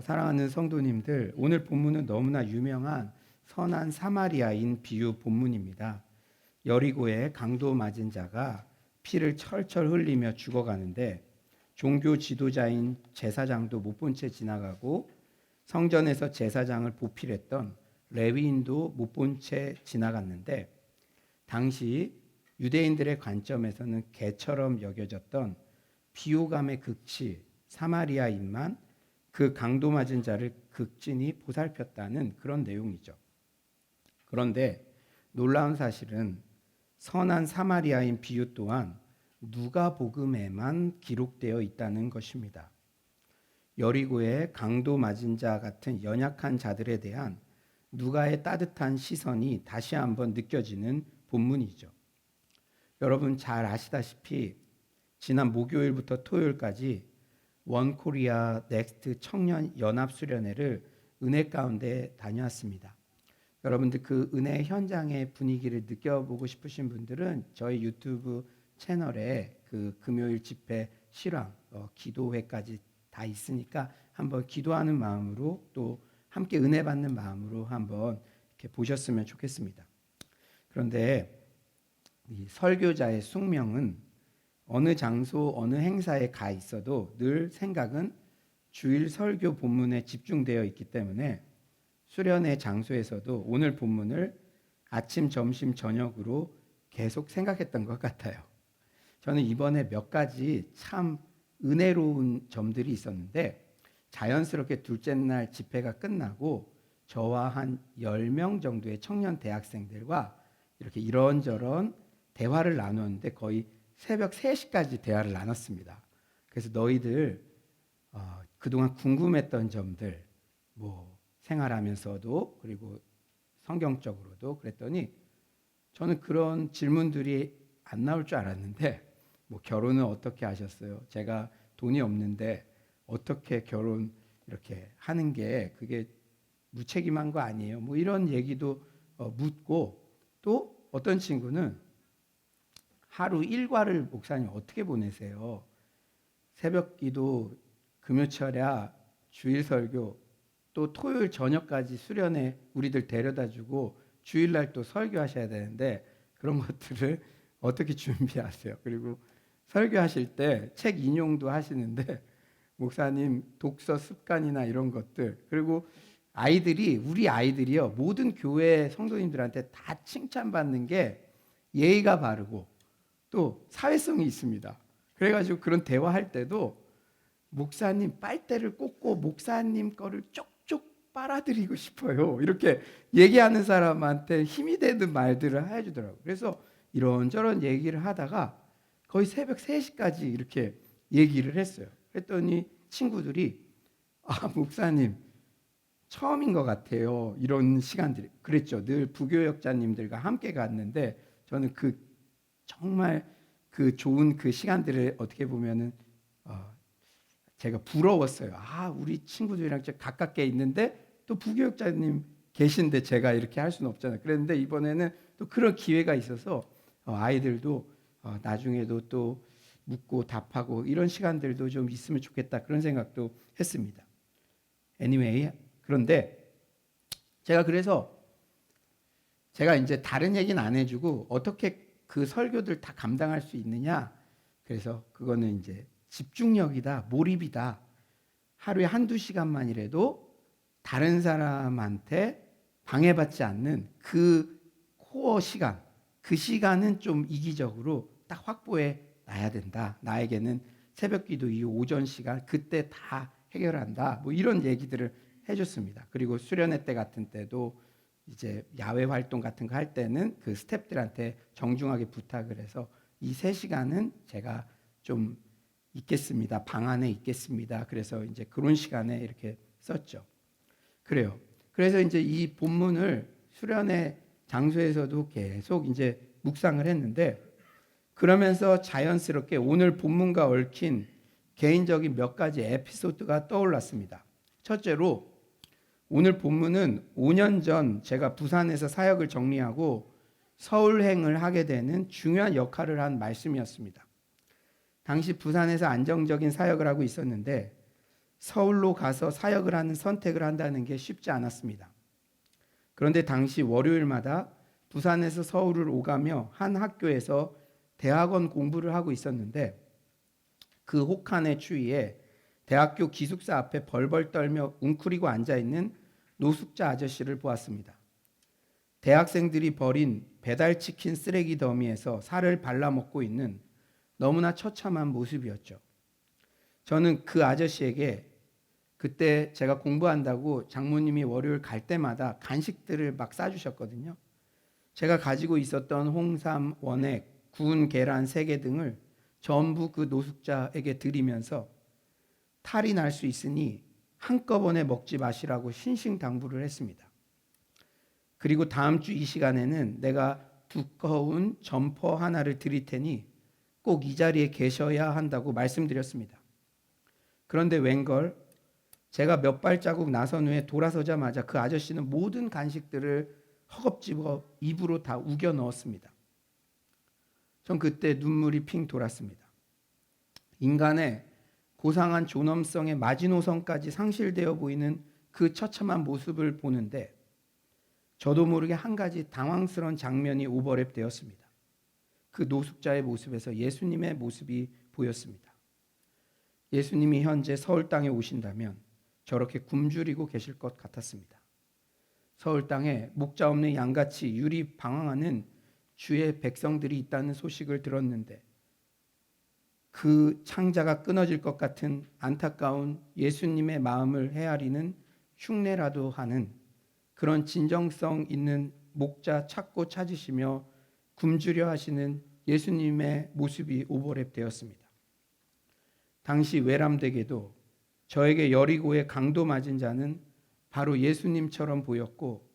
사랑하는 성도님들, 오늘 본문은 너무나 유명한 선한 사마리아인 비유 본문입니다. 여리고의 강도 맞은 자가 피를 철철 흘리며 죽어가는데 종교 지도자인 제사장도 못 본 채 지나가고 성전에서 제사장을 보필했던 레위인도 못 본 채 지나갔는데 당시 유대인들의 관점에서는 개처럼 여겨졌던 비호감의 극치 사마리아인만 그 강도 맞은 자를 극진히 보살폈다는 그런 내용이죠. 그런데 놀라운 사실은 선한 사마리아인 비유 또한 누가복음에만 기록되어 있다는 것입니다. 여리고의 강도 맞은 자 같은 연약한 자들에 대한 누가의 따뜻한 시선이 다시 한번 느껴지는 본문이죠. 여러분 잘 아시다시피 지난 목요일부터 토요일까지 원코리아 넥스트 청년 연합수련회를 은혜 가운데 다녀왔습니다. 여러분들 그 은혜 현장의 분위기를 느껴보고 싶으신 분들은 저희 유튜브 채널에 그 금요일 집회 실황 기도회까지 다 있으니까 한번 기도하는 마음으로 또 함께 은혜 받는 마음으로 한번 이렇게 보셨으면 좋겠습니다. 그런데 이 설교자의 숙명은 어느 장소 어느 행사에 가 있어도 늘 생각은 주일 설교 본문에 집중되어 있기 때문에 수련회 장소에서도 오늘 본문을 아침, 점심, 저녁으로 계속 생각했던 것 같아요. 저는 이번에 몇 가지 참 은혜로운 점들이 있었는데 자연스럽게 둘째 날 집회가 끝나고 저와 한 10명 정도의 청년 대학생들과 이렇게 이런저런 대화를 나눴는데 거의 새벽 3시까지 대화를 나눴습니다. 그래서 너희들 그동안 궁금했던 점들 뭐 생활하면서도 그리고 성경적으로도 그랬더니 저는 그런 질문들이 안 나올 줄 알았는데 뭐 결혼은 어떻게 하셨어요? 제가 돈이 없는데 어떻게 결혼 이렇게 하는 게 그게 무책임한 거 아니에요? 뭐 이런 얘기도 묻고 또 어떤 친구는 하루 일과를 목사님 어떻게 보내세요? 새벽 기도, 금요철야, 주일 설교, 또 토요일 저녁까지 수련회 우리들 데려다주고 주일날 또 설교하셔야 되는데 그런 것들을 어떻게 준비하세요? 그리고 설교하실 때 책 인용도 하시는데 목사님 독서 습관이나 이런 것들 그리고 우리 아이들이요 모든 교회 성도님들한테 다 칭찬받는 게 예의가 바르고 또 사회성이 있습니다. 그래가지고 그런 대화할 때도 목사님 빨대를 꽂고 목사님 거를 쪽쪽 빨아들이고 싶어요. 이렇게 얘기하는 사람한테 힘이 되는 말들을 해주더라고요. 그래서 이런저런 얘기를 하다가 거의 새벽 3시까지 이렇게 얘기를 했어요. 그랬더니 친구들이 목사님 처음인 것 같아요. 이런 시간들이. 그랬죠. 늘 부교역자님들과 함께 갔는데 저는 정말 그 좋은 그 시간들을 어떻게 보면은 제가 부러웠어요. 우리 친구들이랑 가깝게 있는데 또 부교육자님 계신데 제가 이렇게 할 수는 없잖아요. 그랬는데 이번에는 또 그런 기회가 있어서 아이들도 나중에도 또 묻고 답하고 이런 시간들도 좀 있으면 좋겠다 그런 생각도 했습니다. Anyway, 그런데 그래서 제가 이제 다른 얘기는 안 해주고 어떻게 그 설교들 다 감당할 수 있느냐? 그래서 그거는 이제 집중력이다, 몰입이다. 하루에 1-2시간만이라도 다른 사람한테 방해받지 않는 그 코어 시간, 그 시간은 좀 이기적으로 딱 확보해 놔야 된다. 나에게는 새벽 기도 이후 오전 시간, 그때 다 해결한다. 뭐 이런 얘기들을 해줬습니다. 그리고 수련회 때 같은 때도 이제 야외 활동 같은 거 할 때는 그 스태프들한테 정중하게 부탁을 해서 이 3시간은 제가 좀 있겠습니다. 방 안에 있겠습니다. 그래서 이제 그런 시간에 이렇게 썼죠. 그래요. 그래서 이제 이 본문을 수련회 장소에서도 계속 이제 묵상을 했는데 그러면서 자연스럽게 오늘 본문과 얽힌 개인적인 몇 가지 에피소드가 떠올랐습니다. 첫째로 오늘 본문은 5년 전 제가 부산에서 사역을 정리하고 서울행을 하게 되는 중요한 역할을 한 말씀이었습니다. 당시 부산에서 안정적인 사역을 하고 있었는데 서울로 가서 사역을 하는 선택을 한다는 게 쉽지 않았습니다. 그런데 당시 월요일마다 부산에서 서울을 오가며 한 학교에서 대학원 공부를 하고 있었는데 그 혹한의 추위에 대학교 기숙사 앞에 벌벌 떨며 웅크리고 앉아있는 노숙자 아저씨를 보았습니다. 대학생들이 버린 배달치킨 쓰레기 더미에서 살을 발라먹고 있는 너무나 처참한 모습이었죠. 저는 그 아저씨에게 그때 제가 공부한다고 장모님이 월요일 갈 때마다 간식들을 막 싸주셨거든요. 제가 가지고 있었던 홍삼, 원액, 구운 계란 3개 등을 전부 그 노숙자에게 드리면서 탈이 날 수 있으니 한꺼번에 먹지 마시라고 신신당부를 했습니다. 그리고 다음 주 이 시간에는 내가 두꺼운 점퍼 하나를 드릴 테니 꼭 이 자리에 계셔야 한다고 말씀드렸습니다. 그런데 웬걸 제가 몇 발자국 나선 후에 돌아서자마자 그 아저씨는 모든 간식들을 허겁지겁 입으로 다 우겨 넣었습니다. 전 그때 눈물이 핑 돌았습니다. 인간의 고상한 존엄성의 마지노선까지 상실되어 보이는 그 처참한 모습을 보는데 저도 모르게 한 가지 당황스러운 장면이 오버랩 되었습니다. 그 노숙자의 모습에서 예수님의 모습이 보였습니다. 예수님이 현재 서울 땅에 오신다면 저렇게 굶주리고 계실 것 같았습니다. 서울 땅에 목자 없는 양같이 유리 방황하는 주의 백성들이 있다는 소식을 들었는데 그 창자가 끊어질 것 같은 안타까운 예수님의 마음을 헤아리는 흉내라도 하는 그런 진정성 있는 목자 찾고 찾으시며 굶주려 하시는 예수님의 모습이 오버랩 되었습니다. 당시 외람되게도 저에게 여리고의 강도 맞은 자는 바로 예수님처럼 보였고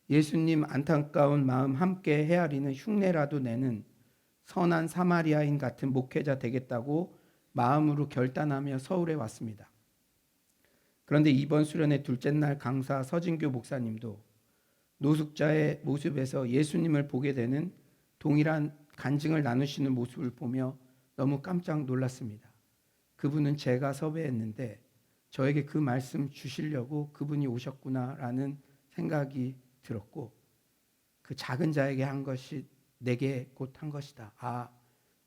예수님 안타까운 마음 함께 헤아리는 흉내라도 내는 선한 사마리아인 같은 목회자 되겠다고 마음으로 결단하며 서울에 왔습니다. 그런데 이번 수련회 둘째 날 강사 서진교 목사님도 노숙자의 모습에서 예수님을 보게 되는 동일한 간증을 나누시는 모습을 보며 너무 깜짝 놀랐습니다. 그분은 제가 섭외했는데 저에게 그 말씀 주시려고 그분이 오셨구나라는 생각이 들었고 그 작은 자에게 한 것이 내게 곧 한 것이다. 아,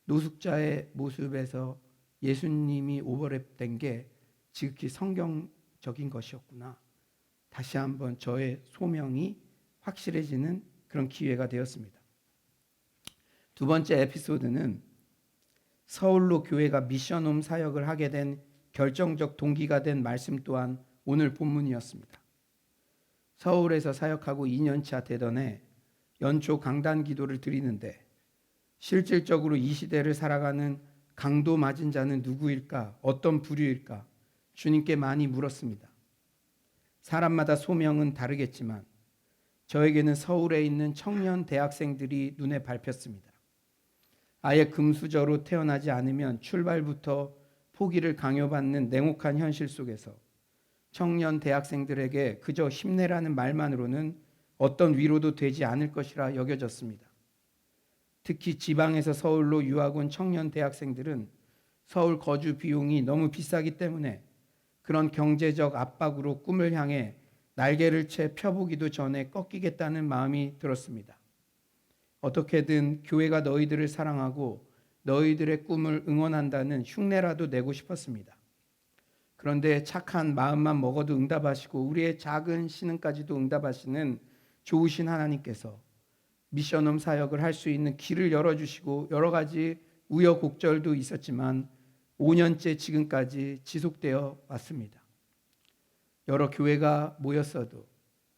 노숙자의 모습에서 예수님이 오버랩된 게 지극히 성경적인 것이었구나. 다시 한번 저의 소명이 확실해지는 그런 기회가 되었습니다. 두 번째 에피소드는 서울로 교회가 미션홈 사역을 하게 된 결정적 동기가 된 말씀 또한 오늘 본문이었습니다. 서울에서 사역하고 2년차 되던 해 연초 강단 기도를 드리는데 실질적으로 이 시대를 살아가는 강도 맞은 자는 누구일까? 어떤 부류일까? 주님께 많이 물었습니다. 사람마다 소명은 다르겠지만 저에게는 서울에 있는 청년 대학생들이 눈에 밟혔습니다. 아예 금수저로 태어나지 않으면 출발부터 포기를 강요받는 냉혹한 현실 속에서 청년 대학생들에게 그저 힘내라는 말만으로는 어떤 위로도 되지 않을 것이라 여겨졌습니다. 특히 지방에서 서울로 유학 온 청년 대학생들은 서울 거주 비용이 너무 비싸기 때문에 그런 경제적 압박으로 꿈을 향해 날개를 채 펴보기도 전에 꺾이겠다는 마음이 들었습니다. 어떻게든 교회가 너희들을 사랑하고 너희들의 꿈을 응원한다는 흉내라도 내고 싶었습니다. 그런데 착한 마음만 먹어도 응답하시고 우리의 작은 신음까지도 응답하시는 좋으신 하나님께서 미션홈 사역을 할 수 있는 길을 열어주시고 여러 가지 우여곡절도 있었지만 5년째 지금까지 지속되어 왔습니다. 여러 교회가 모였어도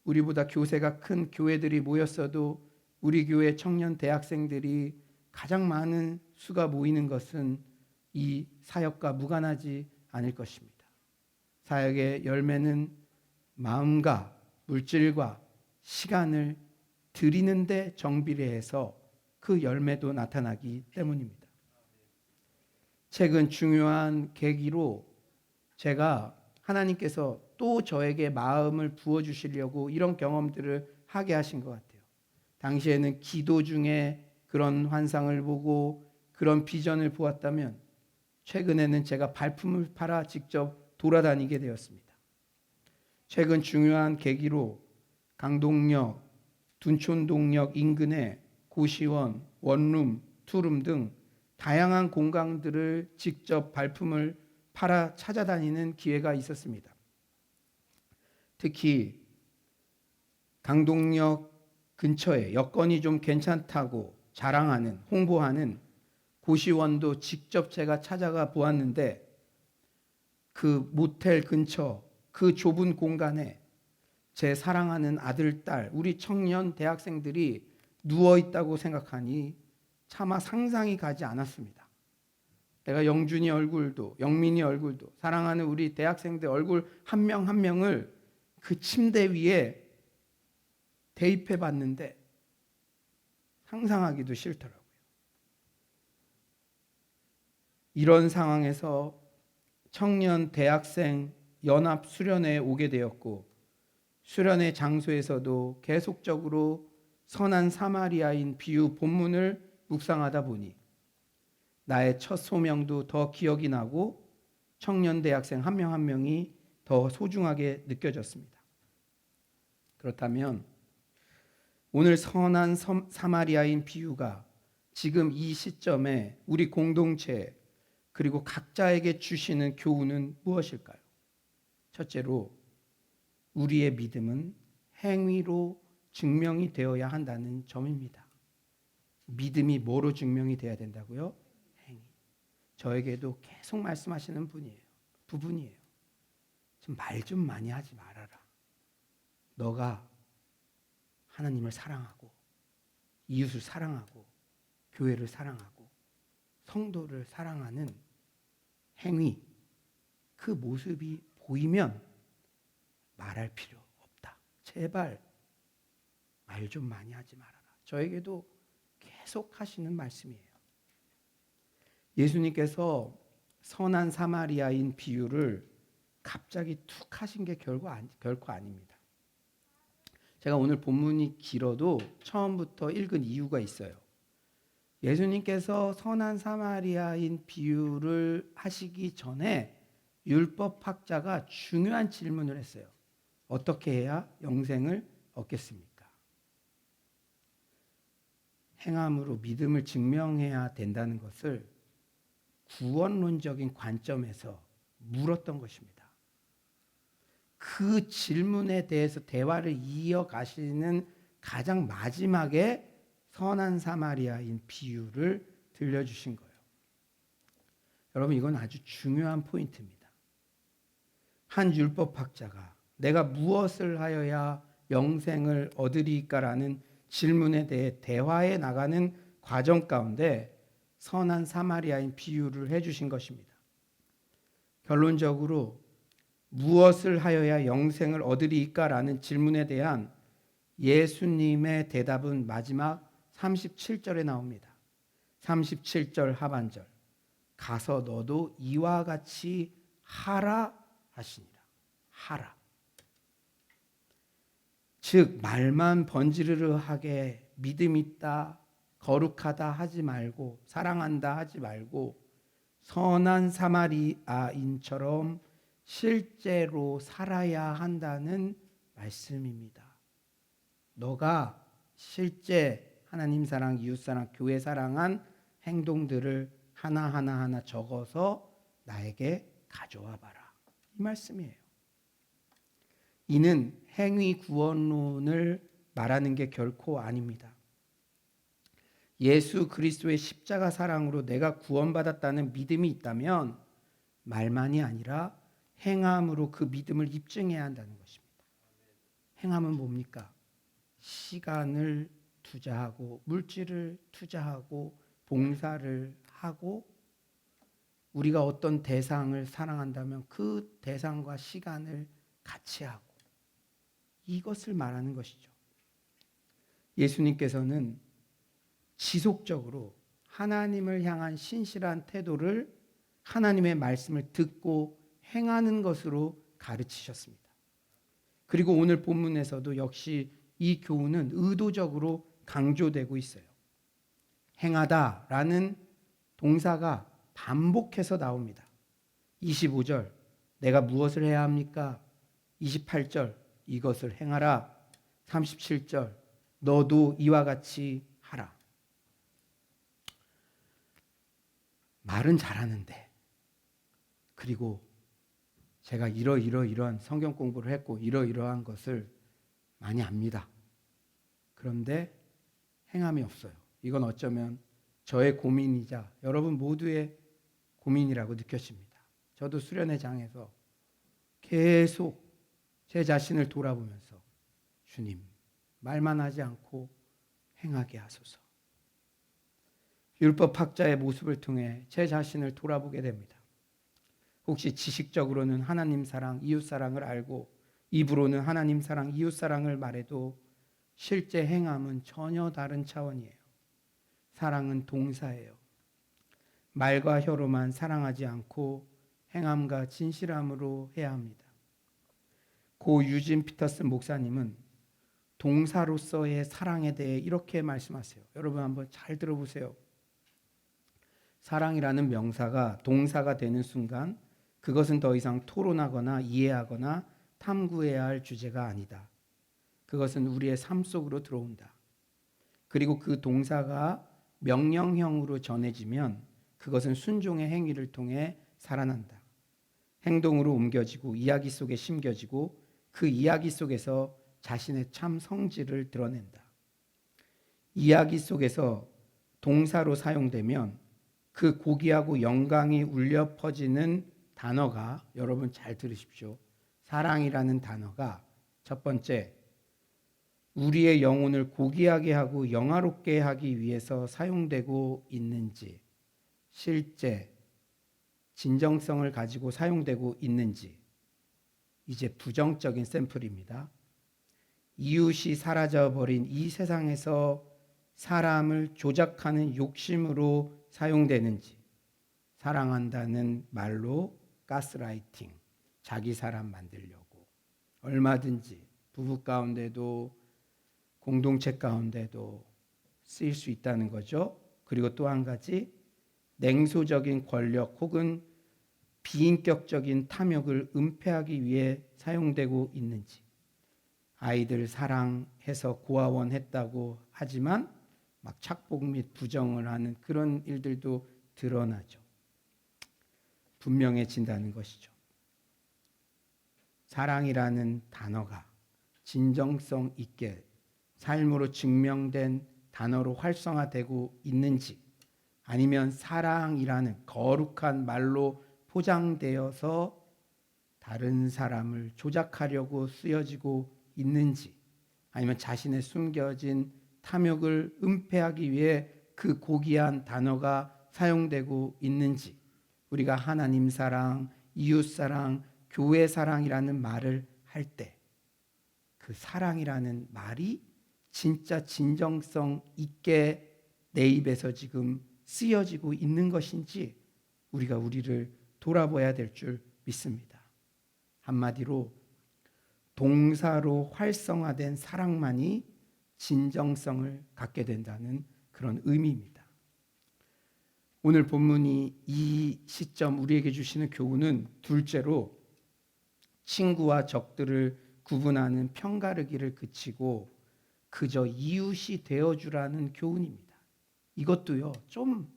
우리보다 교세가 큰 교회들이 모였어도 우리 교회 청년 대학생들이 가장 많은 수가 모이는 것은 이 사역과 무관하지 않을 것입니다. 사역의 열매는 마음과 물질과 시간을 드리는데 정비례해서 그 열매도 나타나기 때문입니다. 최근 중요한 계기로 제가 하나님께서 또 저에게 마음을 부어주시려고 이런 경험들을 하게 하신 것 같아요. 당시에는 기도 중에 그런 환상을 보고 그런 비전을 보았다면 최근에는 제가 발품을 팔아 직접 돌아다니게 되었습니다. 최근 중요한 계기로 강동역, 둔촌동역 인근의 고시원, 원룸, 투룸 등 다양한 공간들을 직접 발품을 팔아 찾아다니는 기회가 있었습니다. 특히 강동역 근처에 여건이 좀 괜찮다고 자랑하는, 홍보하는 고시원도 직접 제가 찾아가 보았는데 그 모텔 근처 그 좁은 공간에 제 사랑하는 아들, 딸, 우리 청년 대학생들이 누워 있다고 생각하니 차마 상상이 가지 않았습니다. 내가 영준이 얼굴도, 영민이 얼굴도, 사랑하는 우리 대학생들 얼굴 한 명 한 명을 그 침대 위에 대입해 봤는데 상상하기도 싫더라고요. 이런 상황에서 청년 대학생 연합 수련회에 오게 되었고, 수련회 장소에서도 계속적으로 선한 사마리아인 비유 본문을 묵상하다 보니 나의 첫 소명도 더 기억이 나고 청년 대학생 한 명 한 명이 더 소중하게 느껴졌습니다. 그렇다면 오늘 선한 사마리아인 비유가 지금 이 시점에 우리 공동체 그리고 각자에게 주시는 교훈은 무엇일까요? 첫째로 우리의 믿음은 행위로 증명이 되어야 한다는 점입니다. 믿음이 뭐로 증명이 돼야 된다고요? 행위. 저에게도 계속 말씀하시는 부분이에요. 좀 말 좀 많이 하지 말아라. 너가 하나님을 사랑하고 이웃을 사랑하고 교회를 사랑하고 성도를 사랑하는 행위, 그 모습이 보이면 말할 필요 없다. 제발 말 좀 많이 하지 말아라. 저에게도 계속 하시는 말씀이에요. 예수님께서 선한 사마리아인 비유를 갑자기 툭 하신 게 결코 아닙니다. 제가 오늘 본문이 길어도 처음부터 읽은 이유가 있어요. 예수님께서 선한 사마리아인 비유를 하시기 전에 율법학자가 중요한 질문을 했어요. 어떻게 해야 영생을 얻겠습니까? 행함으로 믿음을 증명해야 된다는 것을 구원론적인 관점에서 물었던 것입니다. 그 질문에 대해서 대화를 이어가시는 가장 마지막에 선한 사마리아인 비유를 들려주신 거예요. 여러분, 이건 아주 중요한 포인트입니다. 한 율법학자가 내가 무엇을 하여야 영생을 얻으리까라는 질문에 대해 대화해 나가는 과정 가운데 선한 사마리아인 비유를 해주신 것입니다. 결론적으로 무엇을 하여야 영생을 얻으리까라는 질문에 대한 예수님의 대답은 마지막 37절에 나옵니다. 37절 하반절. 가서 너도 이와 같이 하라 하시니라. 하라. 즉 말만 번지르르하게 믿음 있다, 거룩하다 하지 말고, 사랑한다 하지 말고 선한 사마리아인처럼 실제로 살아야 한다는 말씀입니다. 너가 실제 하나님 사랑, 이웃 사랑, 교회 사랑한 행동들을 하나하나 적어서 나에게 가져와 봐라. 이 말씀이에요. 이는 행위 구원론을 말하는 게 결코 아닙니다. 예수 그리스도의 십자가 사랑으로 내가 구원받았다는 믿음이 있다면 말만이 아니라 행함으로 그 믿음을 입증해야 한다는 것입니다. 행함은 뭡니까? 시간을 투자하고 물질을 투자하고 봉사를 하고 우리가 어떤 대상을 사랑한다면 그 대상과 시간을 같이 하고 이것을 말하는 것이죠. 예수님께서는 지속적으로 하나님을 향한 신실한 태도를 하나님의 말씀을 듣고 행하는 것으로 가르치셨습니다. 그리고 오늘 본문에서도 역시 이 교훈은 의도적으로 강조되고 있어요. 행하다라는 동사가 반복해서 나옵니다. 25절 내가 무엇을 해야 합니까? 28절 이것을 행하라. 37절 너도 이와 같이 하라. 말은 잘하는데, 그리고 제가 이러한 성경 공부를 했고 이러이러한 것을 많이 압니다. 그런데 행함이 없어요. 이건 어쩌면 저의 고민이자 여러분 모두의 고민이라고 느껴집니다. 저도 수련회 장에서 계속 제 자신을 돌아보면서 주님, 말만 하지 않고 행하게 하소서. 율법학자의 모습을 통해 제 자신을 돌아보게 됩니다. 혹시 지식적으로는 하나님 사랑, 이웃 사랑을 알고 입으로는 하나님 사랑, 이웃 사랑을 말해도 실제 행함은 전혀 다른 차원이에요. 사랑은 동사예요. 말과 혀로만 사랑하지 않고 행함과 진실함으로 해야 합니다. 고 유진 피터슨 목사님은 동사로서의 사랑에 대해 이렇게 말씀하세요. 여러분 한번 잘 들어보세요. 사랑이라는 명사가 동사가 되는 순간 그것은 더 이상 토론하거나 이해하거나 탐구해야 할 주제가 아니다. 그것은 우리의 삶 속으로 들어온다. 그리고 그 동사가 명령형으로 전해지면 그것은 순종의 행위를 통해 살아난다. 행동으로 옮겨지고 이야기 속에 심겨지고 그 이야기 속에서 자신의 참 성질을 드러낸다. 이야기 속에서 동사로 사용되면 그 고귀하고 영광이 울려 퍼지는 단어가, 여러분 잘 들으십시오. 사랑이라는 단어가 첫 번째, 우리의 영혼을 고귀하게 하고 영화롭게 하기 위해서 사용되고 있는지, 실제 진정성을 가지고 사용되고 있는지, 이제 부정적인 샘플입니다. 이웃이 사라져버린 이 세상에서 사람을 조작하는 욕심으로 사용되는지, 사랑한다는 말로 가스라이팅, 자기 사람 만들려고 얼마든지 부부 가운데도 공동체 가운데도 쓰일 수 있다는 거죠. 그리고 또 한 가지, 냉소적인 권력 혹은 비인격적인 탐욕을 은폐하기 위해 사용되고 있는지, 아이들 사랑해서 고아원했다고 하지만 막 착복 및 부정을 하는 그런 일들도 드러나죠. 분명해진다는 것이죠. 사랑이라는 단어가 진정성 있게 삶으로 증명된 단어로 활성화되고 있는지, 아니면 사랑이라는 거룩한 말로 포장되어서 다른 사람을 조작하려고 쓰여지고 있는지, 아니면 자신의 숨겨진 탐욕을 은폐하기 위해 그 고귀한 단어가 사용되고 있는지, 우리가 하나님 사랑, 이웃 사랑, 교회 사랑이라는 말을 할 때 그 사랑이라는 말이 진짜 진정성 있게 내 입에서 지금 쓰여지고 있는 것인지 우리가 우리를 돌아봐야 될 줄 믿습니다. 한마디로 동사로 활성화된 사랑만이 진정성을 갖게 된다는 그런 의미입니다. 오늘 본문이 이 시점 우리에게 주시는 교훈은 둘째로 친구와 적들을 구분하는 편가르기를 그치고 그저 이웃이 되어주라는 교훈입니다. 이것도요, 좀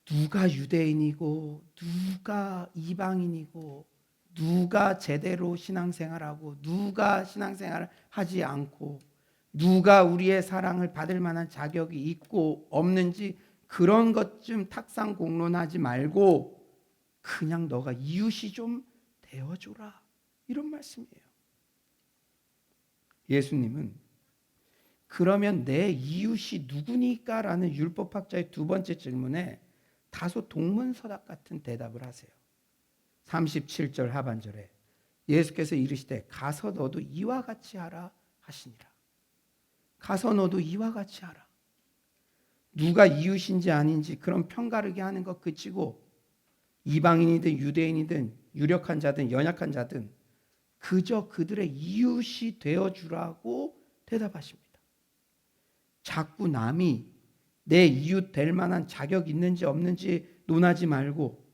누가 유대인이고 누가 이방인이고 누가 제대로 신앙생활하고 누가 신앙생활을 하지 않고 누가 우리의 사랑을 받을 만한 자격이 있고 없는지 그런 것 좀 탁상 공론하지 말고 그냥 너가 이웃이 좀 되어줘라, 이런 말씀이에요. 예수님은 그러면 내 이웃이 누구니까? 라는 율법학자의 두 번째 질문에 다소 동문서답 같은 대답을 하세요. 37절 하반절에 예수께서 이르시되 가서 너도 이와 같이 하라 하시니라. 가서 너도 이와 같이 하라. 누가 이웃인지 아닌지 그런 편가르기 하는 것 그치고 이방인이든 유대인이든 유력한 자든 연약한 자든 그저 그들의 이웃이 되어주라고 대답하십니다. 자꾸 남이 내 이웃 될 만한 자격 있는지 없는지 논하지 말고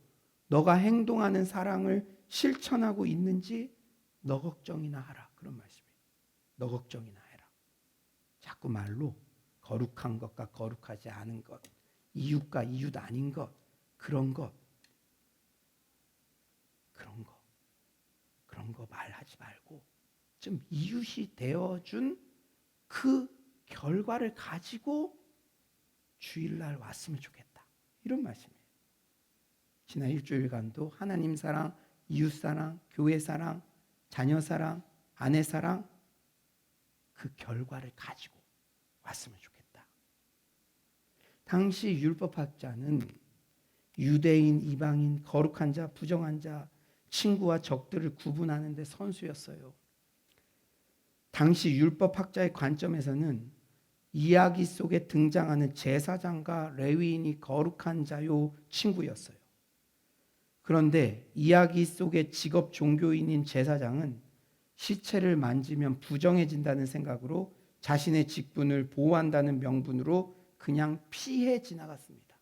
너가 행동하는 사랑을 실천하고 있는지 너 걱정이나 하라. 그런 말씀이에요. 너 걱정이나 해라. 자꾸 말로 거룩한 것과 거룩하지 않은 것, 이웃과 이웃 아닌 것, 그런 거 말하지 말고 좀 이웃이 되어준 그 결과를 가지고 주일날 왔으면 좋겠다. 이런 말씀이에요. 지난 일주일간도 하나님 사랑, 이웃 사랑, 교회 사랑, 자녀 사랑, 아내 사랑, 그 결과를 가지고 왔으면 좋겠다. 당시 율법학자는 유대인, 이방인, 거룩한 자, 부정한 자, 친구와 적들을 구분하는 데 선수였어요. 당시 율법학자의 관점에서는 이야기 속에 등장하는 제사장과 레위인이 거룩한 자요 친구였어요. 그런데 이야기 속의 직업 종교인인 제사장은 시체를 만지면 부정해진다는 생각으로 자신의 직분을 보호한다는 명분으로 그냥 피해 지나갔습니다.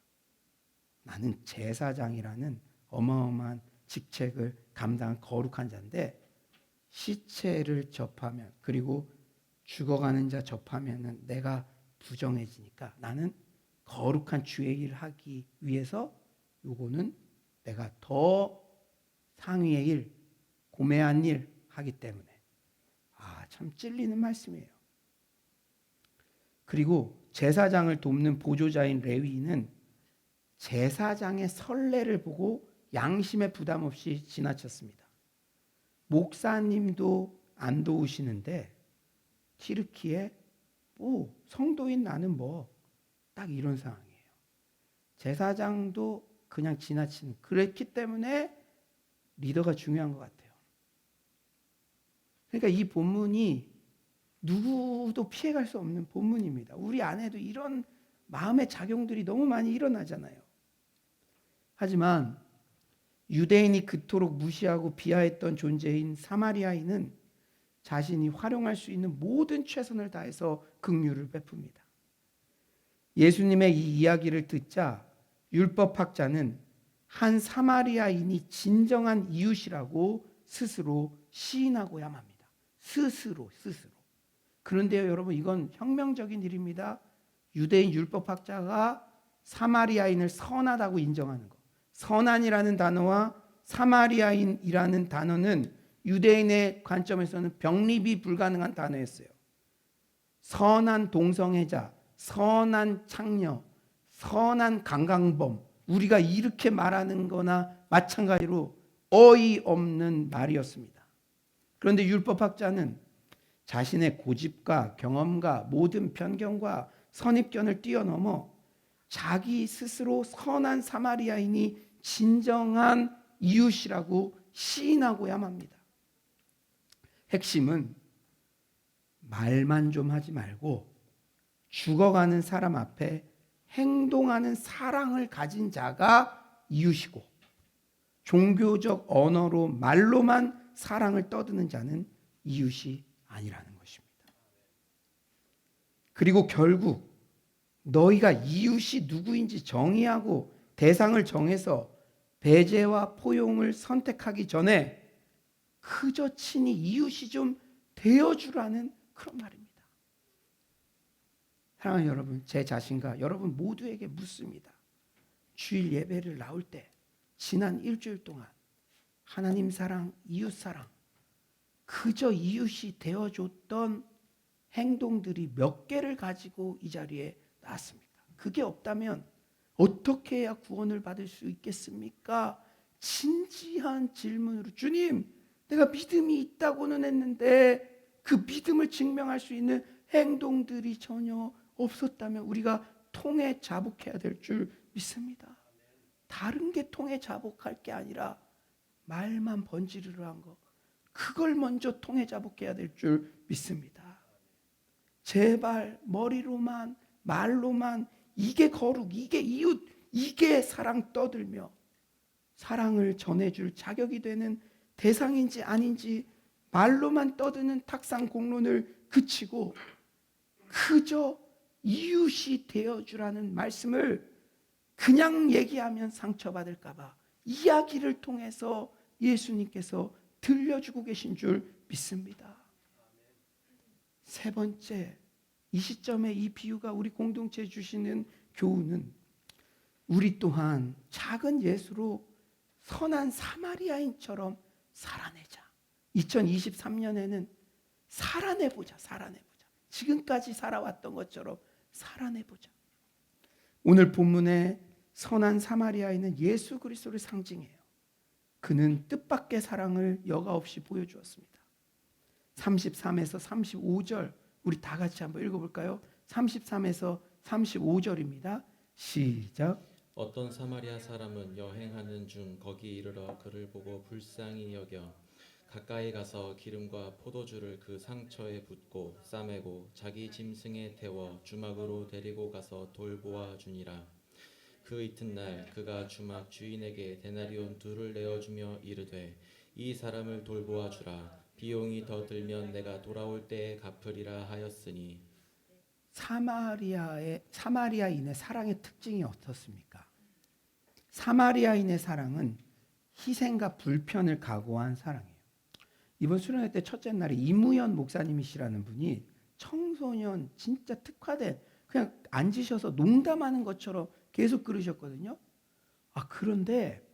나는 제사장이라는 어마어마한 직책을 감당한 거룩한 자인데 시체를 접하면, 그리고 죽어가는 자 접하면 내가 부정해지니까 나는 거룩한 주의 일을 하기 위해서 요거는 내가 더 상위의 일, 고매한 일 하기 때문에. 참 찔리는 말씀이에요. 그리고 제사장을 돕는 보조자인 레위인은 제사장의 선례를 보고 양심의 부담 없이 지나쳤습니다. 목사님도 안 도우시는데 튀르키에 성도인 나는 딱 이런 상황이에요. 제사장도 그냥 지나치는, 그랬기 때문에 리더가 중요한 것 같아요. 그러니까 이 본문이 누구도 피해갈 수 없는 본문입니다. 우리 안에도 이런 마음의 작용들이 너무 많이 일어나잖아요. 하지만 유대인이 그토록 무시하고 비하했던 존재인 사마리아인은 자신이 활용할 수 있는 모든 최선을 다해서 긍휼을 베풉니다. 예수님의 이 이야기를 듣자 율법학자는 한 사마리아인이 진정한 이웃이라고 스스로 시인하고야 합니다. 스스로. 그런데요, 여러분, 이건 혁명적인 일입니다. 유대인 율법학자가 사마리아인을 선하다고 인정하는 것. 선한이라는 단어와 사마리아인이라는 단어는 유대인의 관점에서는 병립이 불가능한 단어였어요. 선한 동성애자, 선한 창녀, 선한 강간범, 우리가 이렇게 말하는 거나 마찬가지로 어이없는 말이었습니다. 그런데 율법학자는 자신의 고집과 경험과 모든 편견과 선입견을 뛰어넘어 자기 스스로 선한 사마리아인이 진정한 이웃이라고 시인하고야 합니다. 핵심은 말만 좀 하지 말고 죽어가는 사람 앞에 행동하는 사랑을 가진 자가 이웃이고, 종교적 언어로 말로만 사랑을 떠드는 자는 이웃이 아니라는 것입니다. 그리고 결국 너희가 이웃이 누구인지 정의하고 대상을 정해서 배제와 포용을 선택하기 전에 그저 친히 이웃이 좀 되어주라는 그런 말입니다. 사랑하는 여러분, 제 자신과 여러분 모두에게 묻습니다. 주일 예배를 나올 때 지난 일주일 동안 하나님 사랑, 이웃 사랑, 그저 이웃이 되어줬던 행동들이 몇 개를 가지고 이 자리에 나왔습니까? 그게 없다면 어떻게 해야 구원을 받을 수 있겠습니까? 진지한 질문으로, 주님, 내가 믿음이 있다고는 했는데 그 믿음을 증명할 수 있는 행동들이 전혀 없었다면 우리가 통해 자복해야 될 줄 믿습니다. 다른 게 통해 자복할 게 아니라 말만 번지르르 한 거, 그걸 먼저 통해 자복해야 될 줄 믿습니다. 제발 머리로만 말로만 이게 거룩, 이게 이웃, 이게 사랑 떠들며 사랑을 전해줄 자격이 되는 대상인지 아닌지 말로만 떠드는 탁상 공론을 그치고 그저 이웃이 되어주라는 말씀을 그냥 얘기하면 상처받을까 봐 이야기를 통해서 예수님께서 들려주고 계신 줄 믿습니다. 세 번째, 이 시점에 이 비유가 우리 공동체에 주시는 교훈은 우리 또한 작은 예수로 선한 사마리아인처럼 살아내자. 2023년에는 살아내보자. 지금까지 살아왔던 것처럼 살아내보자. 오늘 본문의 선한 사마리아인은 예수 그리스도를 상징해요. 그는 뜻밖의 사랑을 여과 없이 보여주었습니다. 33에서 35절 우리 다 같이 한번 읽어볼까요? 33에서 35절입니다. 시작. 어떤 사마리아 사람은 여행하는 중 거기 이르러 그를 보고 불쌍히 여겨 가까이 가서 기름과 포도주를 그 상처에 붓고 싸매고 자기 짐승에 태워 주막으로 데리고 가서 돌보아 주니라. 그 이튿날 그가 주막 주인에게 데나리온 2를 내어주며 이르되 이 사람을 돌보아 주라. 비용이 더 들면 내가 돌아올 때에 갚으리라 하였으니. 사마리아인의 사랑의 특징이 어떻습니까? 사마리아인의 사랑은 희생과 불편을 각오한 사랑이에요. 이번 수련회 때 첫째 날에 이무현 목사님이시라는 분이 청소년 진짜 특화된 그냥 앉으셔서 농담하는 것처럼 계속 그러셨거든요. 그런데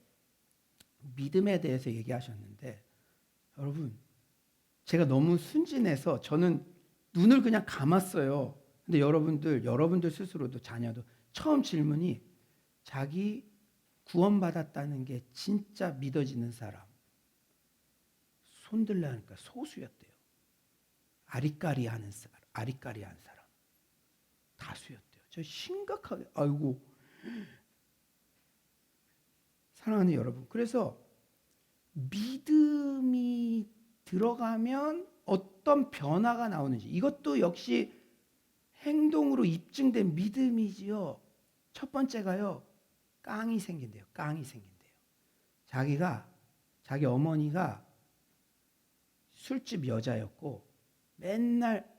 믿음에 대해서 얘기하셨는데 여러분 제가 너무 순진해서 저는 눈을 그냥 감았어요. 근데 여러분들 스스로도 자녀도 처음 질문이 자기 구원받았다는 게 진짜 믿어지는 사람 손들라니까 소수였대요. 아리까리한 사람 다수였대요. 저 심각하게 아이고 사랑하는 여러분, 그래서 믿음이 들어가면 어떤 변화가 나오는지 이것도 역시 행동으로 입증된 믿음이지요. 첫 번째가요. 깡이 생긴대요. 자기 어머니가 술집 여자였고 맨날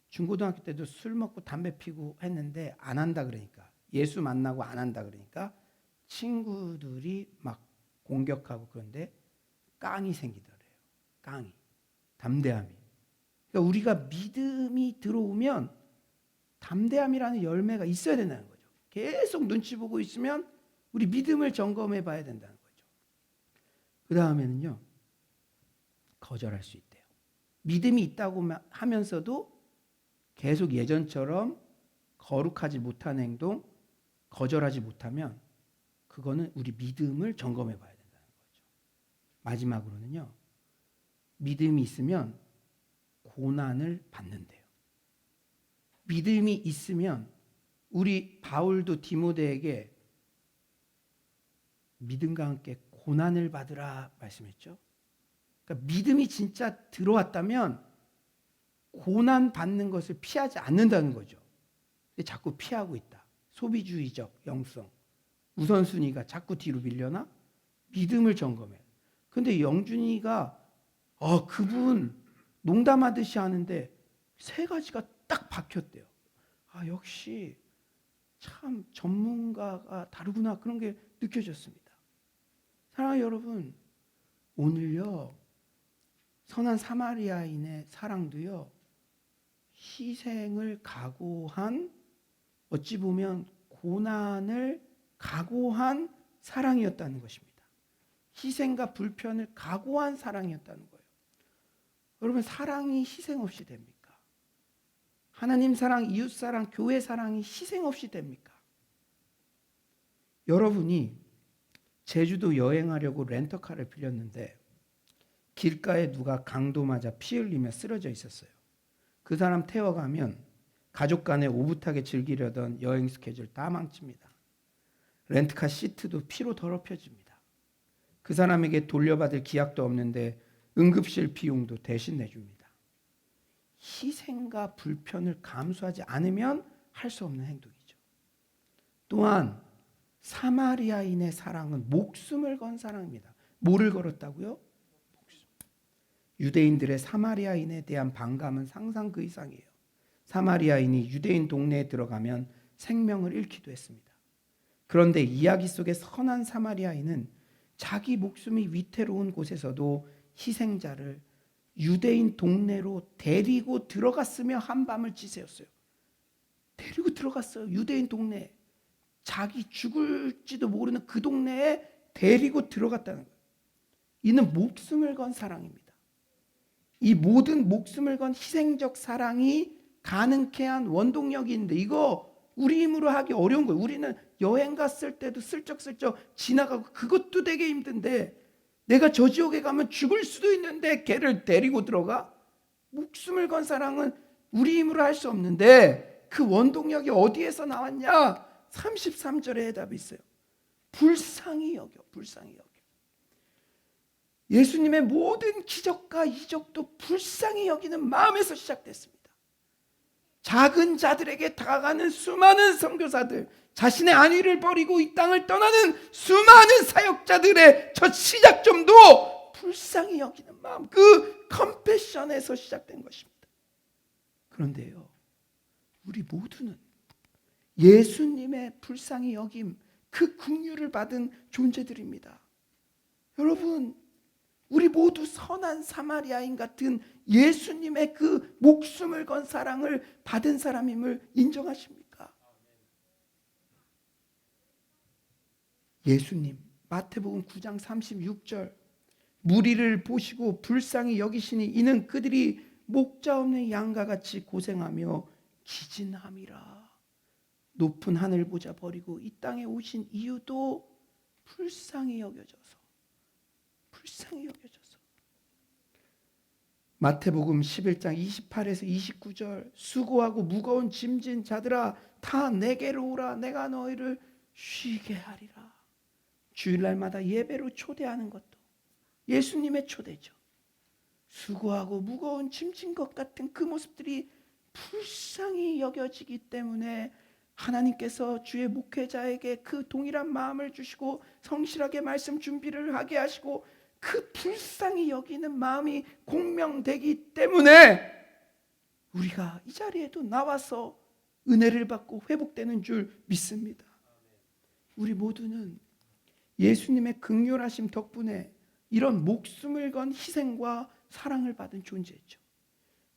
중고등학교 때도 술 먹고 담배 피고 했는데 안 한다 그러니까 예수 만나고 안 한다 그러니까 친구들이 막 공격하고 그런데 깡이 생기더래요. 담대함이. 그러니까 우리가 믿음이 들어오면 담대함이라는 열매가 있어야 된다는 거죠. 계속 눈치 보고 있으면 우리 믿음을 점검해 봐야 된다는 거죠. 그 다음에는요. 거절할 수 있대요. 믿음이 있다고 하면서도 계속 예전처럼 거룩하지 못한 행동, 거절하지 못하면 그거는 우리 믿음을 점검해 봐야 된다는 거죠. 마지막으로는요. 믿음이 있으면 고난을 받는데요. 믿음이 있으면 우리 바울도 디모데에게 믿음과 함께 고난을 받으라 말씀했죠. 그러니까 믿음이 진짜 들어왔다면 고난 받는 것을 피하지 않는다는 거죠. 근데 자꾸 피하고 있다. 소비주의적 영성. 우선순위가 자꾸 뒤로 밀려나? 믿음을 점검해. 근데 영준이가 그분 농담하듯이 하는데 세 가지가 딱 박혔대요. 역시 참 전문가가 다르구나 그런 게 느껴졌습니다. 사랑하는 여러분, 오늘요 선한 사마리아인의 사랑도요 희생을 각오한 어찌 보면 고난을 각오한 사랑이었다는 것입니다. 희생과 불편을 각오한 사랑이었다는 거예요. 여러분 사랑이 희생 없이 됩니까? 하나님 사랑, 이웃 사랑, 교회 사랑이 희생 없이 됩니까? 여러분이 제주도 여행하려고 렌터카를 빌렸는데 길가에 누가 강도 맞아 피 흘리며 쓰러져 있었어요. 그 사람 태워가면 가족 간에 오붓하게 즐기려던 여행 스케줄 다 망칩니다. 렌트카 시트도 피로 더럽혀집니다. 그 사람에게 돌려받을 기약도 없는데 응급실 비용도 대신 내줍니다. 희생과 불편을 감수하지 않으면 할 수 없는 행동이죠. 또한 사마리아인의 사랑은 목숨을 건 사랑입니다. 뭐를 걸었다고요? 목숨. 유대인들의 사마리아인에 대한 반감은 상상 그 이상이에요. 사마리아인이 유대인 동네에 들어가면 생명을 잃기도 했습니다. 그런데 이야기 속의 선한 사마리아인은 자기 목숨이 위태로운 곳에서도 희생자를 유대인 동네로 데리고 들어갔으며 한밤을 지새웠어요. 데리고 들어갔어요. 유대인 동네. 자기 죽을지도 모르는 그 동네에 데리고 들어갔다는 거예요. 이는 목숨을 건 사랑입니다. 이 모든 목숨을 건 희생적 사랑이 가능케 한 원동력이 있는데 이거 우리 힘으로 하기 어려운 거예요. 우리는 여행 갔을 때도 슬쩍슬쩍 지나가고 그것도 되게 힘든데 내가 저 지역에 가면 죽을 수도 있는데 걔를 데리고 들어가? 목숨을 건 사랑은 우리 힘으로 할 수 없는데 그 원동력이 어디에서 나왔냐? 33절에 해답이 있어요. 불쌍히 여겨, 불쌍히 여겨. 예수님의 모든 기적과 이적도 불쌍히 여기는 마음에서 시작됐습니다. 작은 자들에게 다가가는 수많은 선교사들, 자신의 안위를 버리고 이 땅을 떠나는 수많은 사역자들의 첫 시작점도 불쌍히 여기는 마음, 그 컴패션에서 시작된 것입니다. 그런데요, 우리 모두는 예수님의 불쌍히 여김, 그 긍휼을 받은 존재들입니다. 여러분, 우리 모두 선한 사마리아인 같은 예수님의 그 목숨을 건 사랑을 받은 사람임을 인정하십니까? 예수님, 마태복음 9장 36절, 무리를 보시고 불쌍히 여기시니 이는 그들이 목자 없는 양과 같이 고생하며 기진함이라. 높은 하늘 보자 버리고 이 땅에 오신 이유도 불쌍히 여겨져서, 불쌍히 여겨져서. 마태복음 11장 28에서 29절, 수고하고 무거운 짐진 자들아 다 내게로 오라. 내가 너희를 쉬게 하리라. 주일날마다 예배로 초대하는 것도 예수님의 초대죠. 수고하고 무거운 짐진 것 같은 그 모습들이 불쌍히 여겨지기 때문에 하나님께서 주의 목회자에게 그 동일한 마음을 주시고 성실하게 말씀 준비를 하게 하시고 그 불쌍히 여기는 마음이 공명되기 때문에 우리가 이 자리에도 나와서 은혜를 받고 회복되는 줄 믿습니다. 우리 모두는 예수님의 긍휼하심 덕분에 이런 목숨을 건 희생과 사랑을 받은 존재죠.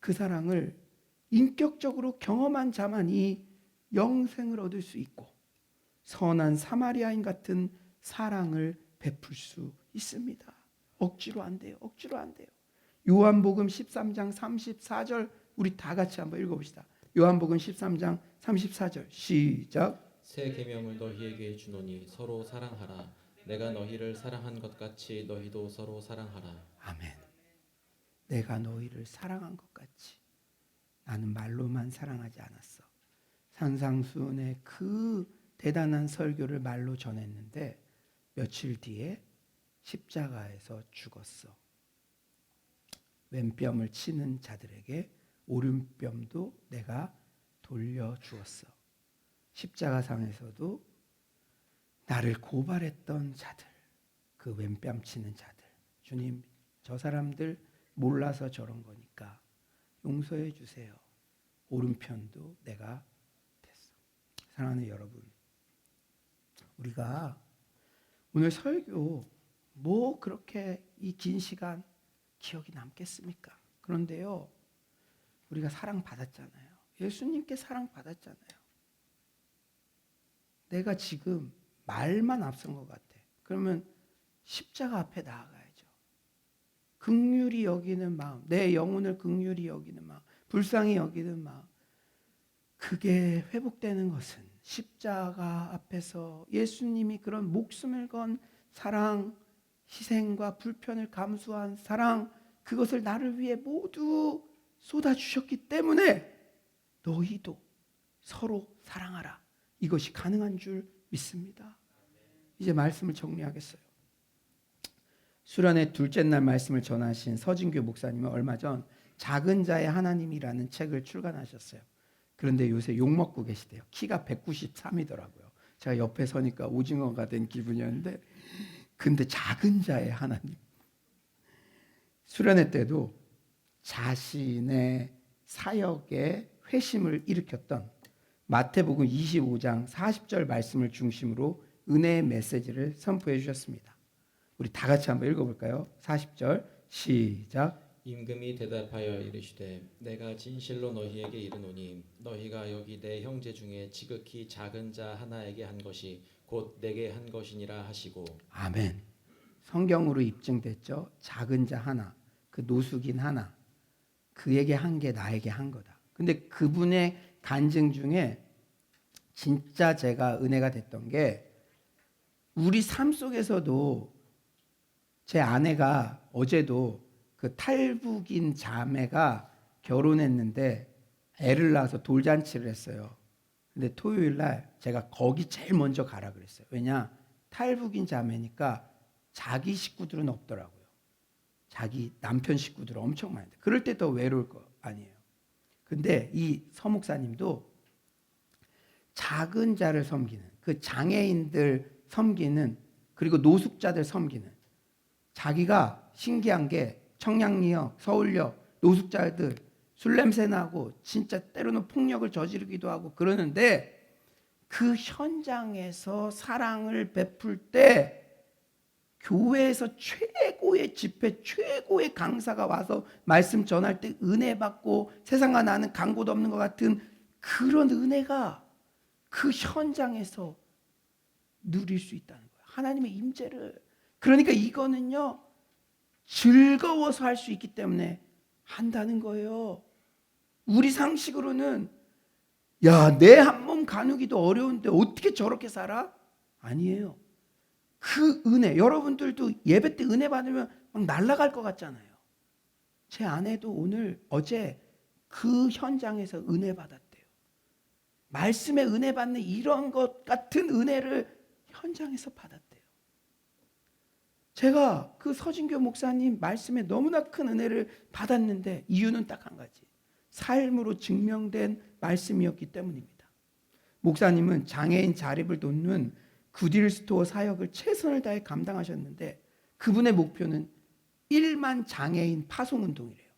그 사랑을 인격적으로 경험한 자만이 영생을 얻을 수 있고 선한 사마리아인 같은 사랑을 베풀 수 있습니다. 억지로 안 돼요. 억지로 안 돼요. 요한복음 13장 34절 우리 다 같이 한번 읽어봅시다. 요한복음 13장 34절 시작. 새 계명을 너희에게 주노니 서로 사랑하라. 내가 너희를 사랑한 것 같이 너희도 서로 사랑하라. 아멘. 내가 너희를 사랑한 것 같이. 나는 말로만 사랑하지 않았어. 산상수훈의 그 대단한 설교를 말로 전했는데 며칠 뒤에 십자가에서 죽었어. 왼뺨을 치는 자들에게 오른뺨도 내가 돌려주었어. 십자가상에서도 나를 고발했던 자들, 그 왼뺨 치는 자들, 주님, 저 사람들 몰라서 저런 거니까 용서해 주세요. 오른편도 내가 됐어. 사랑하는 여러분, 우리가 오늘 설교 뭐 그렇게 이 긴 시간 기억이 남겠습니까? 그런데요, 우리가 사랑받았잖아요. 예수님께 사랑받았잖아요. 내가 지금 말만 앞선 것 같아. 그러면 십자가 앞에 나아가야죠. 긍휼히 여기는 마음, 내 영혼을 긍휼히 여기는 마음, 불쌍히 여기는 마음, 그게 회복되는 것은 십자가 앞에서 예수님이 그런 목숨을 건 사랑, 희생과 불편을 감수한 사랑, 그것을 나를 위해 모두 쏟아주셨기 때문에 너희도 서로 사랑하라. 이것이 가능한 줄 믿습니다. 이제 말씀을 정리하겠어요. 수련회 둘째 날 말씀을 전하신 서진교 목사님은 얼마 전 작은 자의 하나님이라는 책을 출간하셨어요. 그런데 요새 욕먹고 계시대요. 키가 193이더라고요. 제가 옆에 서니까 오징어가 된 기분이었는데, 근데 작은 자의 하나님. 수련회 때도 자신의 사역에 회심을 일으켰던 마태복음 25장 40절 말씀을 중심으로 은혜의 메시지를 선포해 주셨습니다. 우리 다 같이 한번 읽어볼까요? 40절 시작. 임금이 대답하여 이르시되 내가 진실로 너희에게 이르노니 너희가 여기 내 형제 중에 지극히 작은 자 하나에게 한 것이 곧 내게 한 것이니라 하시고. 아멘. 성경으로 입증됐죠. 작은 자 하나, 그 노숙인 하나, 그에게 한 게 나에게 한 거다. 근데 그분의 간증 중에 진짜 제가 은혜가 됐던 게, 우리 삶 속에서도 제 아내가 어제도 그 탈북인 자매가 결혼했는데 애를 낳아서 돌잔치를 했어요. 근데 토요일 날 제가 거기 제일 먼저 가라 그랬어요. 왜냐? 탈북인 자매니까 자기 식구들은 없더라고요. 자기 남편 식구들은 엄청 많은데 그럴 때 더 외로울 거 아니에요. 근데 이 서목사님도 작은 자를 섬기는, 그 장애인들 섬기는, 그리고 노숙자들 섬기는, 자기가 신기한 게 청량리역, 서울역 노숙자들 술 냄새 나고 진짜 때로는 폭력을 저지르기도 하고 그러는데, 그 현장에서 사랑을 베풀 때 교회에서 최고의 집회, 최고의 강사가 와서 말씀 전할 때 은혜 받고 세상과 나는 간 곳 없는 것 같은 그런 은혜가 그 현장에서 누릴 수 있다는 거예요. 하나님의 임재를. 그러니까 이거는요, 즐거워서 할 수 있기 때문에 한다는 거예요. 우리 상식으로는 야, 내 한 몸 가누기도 어려운데 어떻게 저렇게 살아? 아니에요. 그 은혜, 여러분들도 예배 때 은혜 받으면 막 날아갈 것 같잖아요. 제 아내도 어제 그 현장에서 은혜 받았대요. 말씀에 은혜 받는 이런 것 같은 은혜를 현장에서 받았대요. 제가 그 서진교 목사님 말씀에 너무나 큰 은혜를 받았는데 이유는 딱 한 가지. 삶으로 증명된 말씀이었기 때문입니다. 목사님은 장애인 자립을 돕는 구딜스토어 사역을 최선을 다해 감당하셨는데 그분의 목표는 1만 장애인 파송운동이래요.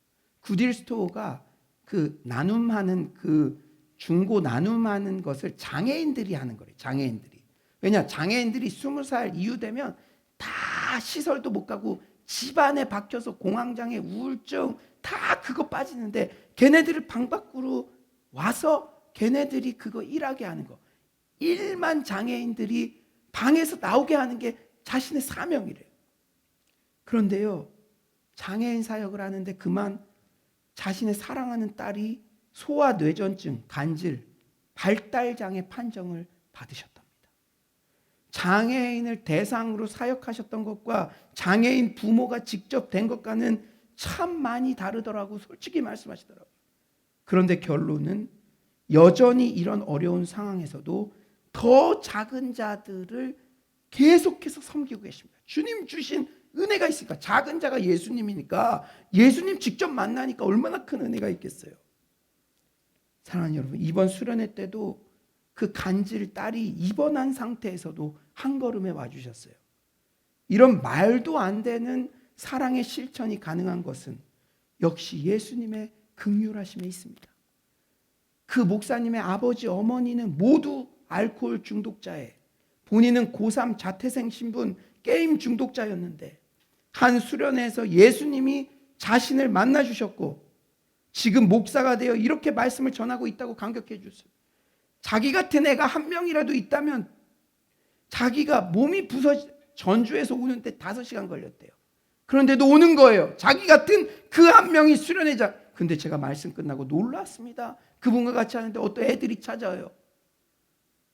구딜스토어가 그 나눔하는, 그 중고 나눔하는 것을 장애인들이 하는 거래요. 장애인들이. 왜냐? 장애인들이 20살 이후 되면 다 시설도 못 가고 집안에 박혀서 공황장애, 우울증 다 그거 빠지는데, 걔네들을 방 밖으로 와서 걔네들이 그거 일하게 하는 거. 1만 장애인들이 방에서 나오게 하는 게 자신의 사명이래요. 그런데요, 장애인 사역을 하는데 그만 자신의 사랑하는 딸이 소아뇌전증, 간질, 발달장애 판정을 받으셨답니다. 장애인을 대상으로 사역하셨던 것과 장애인 부모가 직접 된 것과는 참 많이 다르더라고 솔직히 말씀하시더라고요. 그런데 결론은 여전히 이런 어려운 상황에서도 더 작은 자들을 계속해서 섬기고 계십니다. 주님 주신 은혜가 있으니까. 작은 자가 예수님이니까, 예수님 직접 만나니까 얼마나 큰 은혜가 있겠어요. 사랑하는 여러분, 이번 수련회 때도 그 간질 딸이 입원한 상태에서도 한 걸음에 와주셨어요. 이런 말도 안 되는 사랑의 실천이 가능한 것은 역시 예수님의 긍휼하심에 있습니다. 그 목사님의 아버지, 어머니는 모두 알코올 중독자에, 본인은 고3 자퇴생 신분 게임 중독자였는데 한 수련회에서 예수님이 자신을 만나 주셨고 지금 목사가 되어 이렇게 말씀을 전하고 있다고 감격해 주셨어요. 자기 같은 애가 한 명이라도 있다면 자기가 몸이 부서져 전주에서 오는데 5시간 걸렸대요. 그런데도 오는 거예요. 자기 같은 그 한 명이 수련회자. 근데 제가 말씀 끝나고 놀랐습니다. 그분과 같이 하는데 어떤 애들이 찾아요.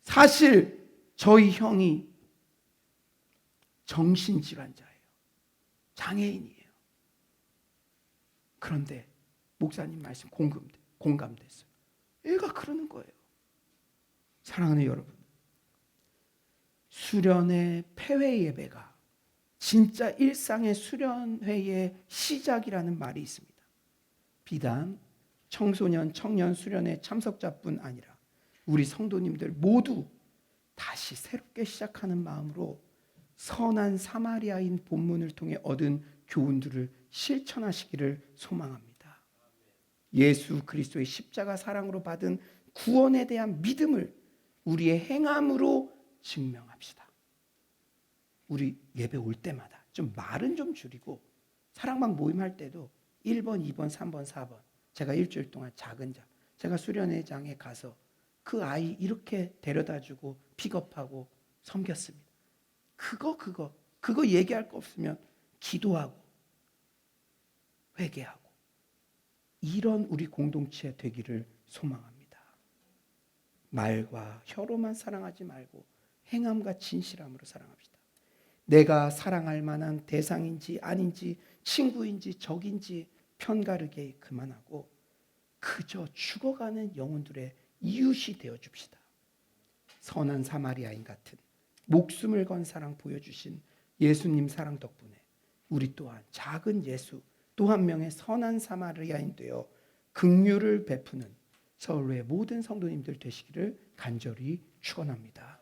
사실 저희 형이 정신질환자예요. 장애인이에요. 그런데 목사님 말씀 공감됐어요. 애가 그러는 거예요. 사랑하는 여러분, 수련회 폐회 예배가 진짜 일상의 수련회의 시작이라는 말이 있습니다. 비단 청소년, 청년 수련회 참석자뿐 아니라 우리 성도님들 모두 다시 새롭게 시작하는 마음으로 선한 사마리아인 본문을 통해 얻은 교훈들을 실천하시기를 소망합니다. 예수 그리스도의 십자가 사랑으로 받은 구원에 대한 믿음을 우리의 행함으로 증명합시다. 우리 예배 올 때마다 좀 말은 좀 줄이고 사랑방 모임할 때도 1번, 2번, 3번, 4번 제가 일주일 동안 작은 자 제가 수련회장에 가서 그 아이 이렇게 데려다주고 픽업하고 섬겼습니다. 그거 얘기할 거 없으면 기도하고 회개하고 이런 우리 공동체 되기를 소망합니다. 말과 혀로만 사랑하지 말고 행함과 진실함으로 사랑합시다. 내가 사랑할 만한 대상인지 아닌지 친구인지 적인지 편가르게 그만하고 그저 죽어가는 영혼들의 이웃이 되어줍시다. 선한 사마리아인 같은 목숨을 건 사랑 보여주신 예수님 사랑 덕분에 우리 또한 작은 예수 또 한 명의 선한 사마리아인 되어 긍휼을 베푸는 서울의 모든 성도님들 되시기를 간절히 축원합니다.